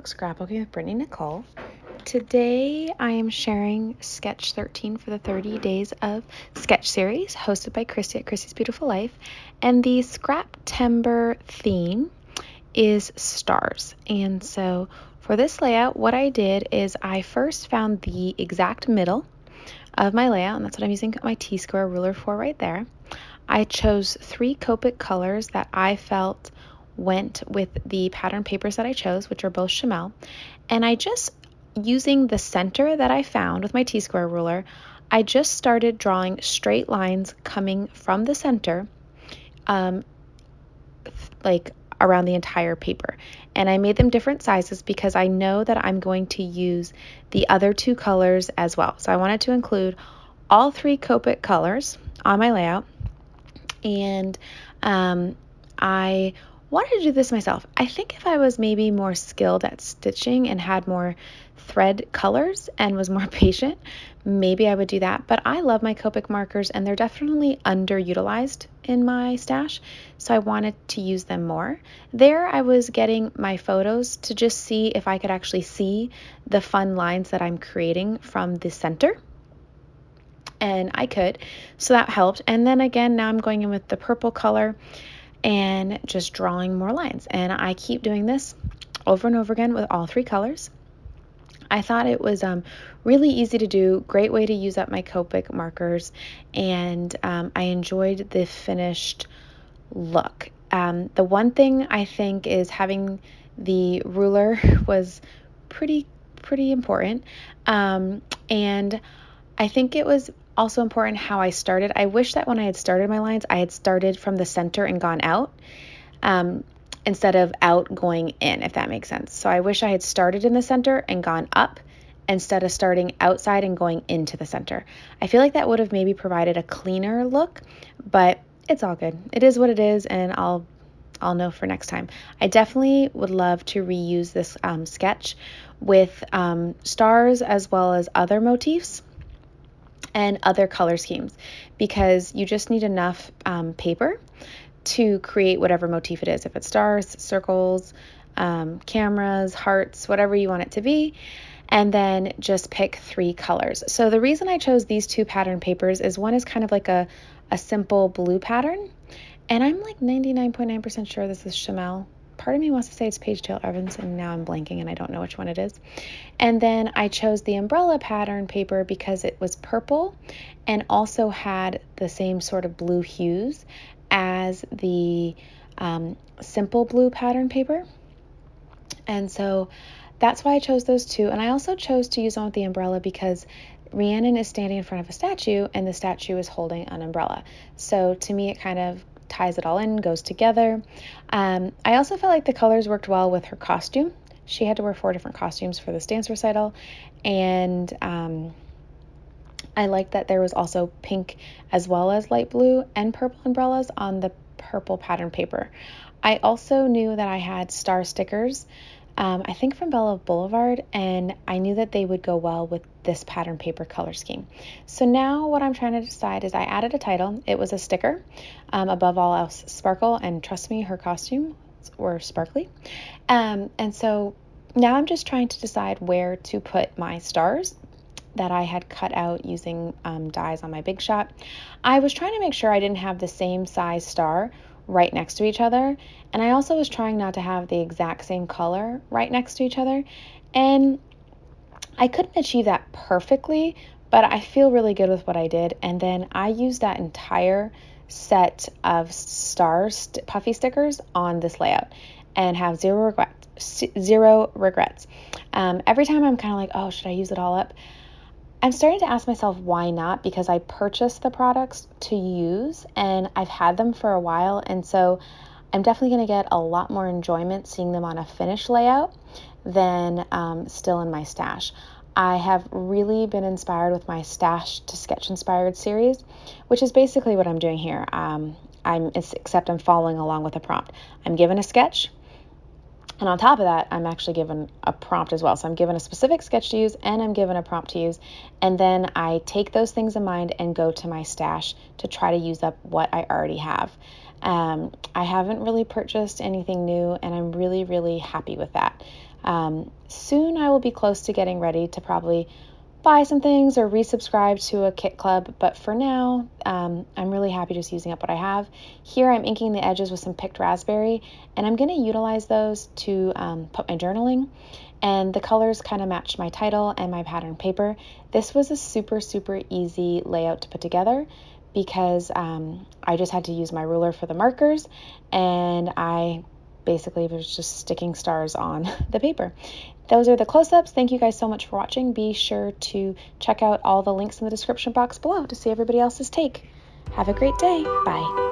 Storybook Scrapbooking with Brittany Nicole. Today I am sharing Sketch 13 for the 30 Days of Sketch series hosted by Christy at Christy's Beautiful Life. And the Scraptember theme is stars. And so for this layout, what I did is I first found the exact middle of my layout, and that's what I'm using my T-square ruler for right there. I chose 3 Copic colors that I felt went with the pattern papers that I chose, which are both Chamel. And I just, using the center that I found with my T-square ruler, I just started drawing straight lines coming from the center, like around the entire paper. And I made them different sizes because I know that I'm going to use the other 2 colors as well. So I wanted to include all 3 Copic colors on my layout. And I wanted to do this myself. I think if I was maybe more skilled at stitching and had more thread colors and was more patient, maybe I would do that. But I love my Copic markers and they're definitely underutilized in my stash, so I wanted to use them more. There I was getting my photos to just see if I could actually see the fun lines that I'm creating from the center. And I could, so that helped. And then again, now I'm going in with the purple color and just drawing more lines. And I keep doing this over and over again with all 3 colors. I thought it was really easy to do, great way to use up my Copic markers, and I enjoyed the finished look. The one thing I think is having the ruler was pretty important, and I think it was also important how I started. I wish that when I had started my lines, I had started from the center and gone out instead of out going in, if that makes sense. So I wish I had started in the center and gone up instead of starting outside and going into the center. I feel like that would have maybe provided a cleaner look, but it's all good. It is what it is, and I'll know for next time. I definitely would love to reuse this sketch with stars as well as other motifs and other color schemes, because you just need enough paper to create whatever motif it is. If it's stars, circles, cameras, hearts, whatever you want it to be, and then just pick 3 colors. So the reason I chose these 2 pattern papers is one is kind of like a simple blue pattern, and I'm like 99.9% sure this is Chamel. Part of me wants to say it's Paige Taylor Evans, and now I'm blanking and I don't know which one it is. And then I chose the umbrella pattern paper because it was purple and also had the same sort of blue hues as the simple blue pattern paper. And so that's why I chose those 2. And I also chose to use one with the umbrella because Rhiannon is standing in front of a statue and the statue is holding an umbrella. So to me, it kind of ties it all in, goes together. I also felt like the colors worked well with her costume. She had to wear 4 different costumes for this dance recital, and I liked that there was also pink as well as light blue and purple umbrellas on the purple pattern paper. I also knew that I had star stickers, I think from Bella Boulevard, and I knew that they would go well with this pattern paper color scheme. So now what I'm trying to decide is I added a title. It was a sticker, above all else sparkle, and trust me, her costumes were sparkly. And so now I'm just trying to decide where to put my stars that I had cut out using dies on my Big Shot. I was trying to make sure I didn't have the same size star right next to each other, and I also was trying not to have the exact same color right next to each other, and I couldn't achieve that perfectly, but I feel really good with what I did. And then I used that entire set of stars, puffy stickers on this layout, and have zero regrets. Every time I'm kind of like, oh, should I use it all up? I'm starting to ask myself why not, because I purchased the products to use and I've had them for a while, and so I'm definitely going to get a lot more enjoyment seeing them on a finished layout than still in my stash. I have really been inspired with my Stash to Sketch Inspired series, which is basically what I'm doing here. Except I'm following along with a prompt. I'm given a sketch, and on top of that, I'm actually given a prompt as well. So I'm given a specific sketch to use and I'm given a prompt to use. And then I take those things in mind and go to my stash to try to use up what I already have. I haven't really purchased anything new, and I'm really, really happy with that. Soon I will be close to getting ready to probably buy some things or resubscribe to a kit club, but for now, I'm really happy just using up what I have. Here I'm inking the edges with some picked raspberry, and I'm going to utilize those to put my journaling, and the colors kind of matched my title and my pattern paper. This was a super easy layout to put together because I just had to use my ruler for the markers, and I basically was just sticking stars on the paper. Those are the close-ups. Thank you guys so much for watching. Be sure to check out all the links in the description box below to see everybody else's take. Have a great day. Bye.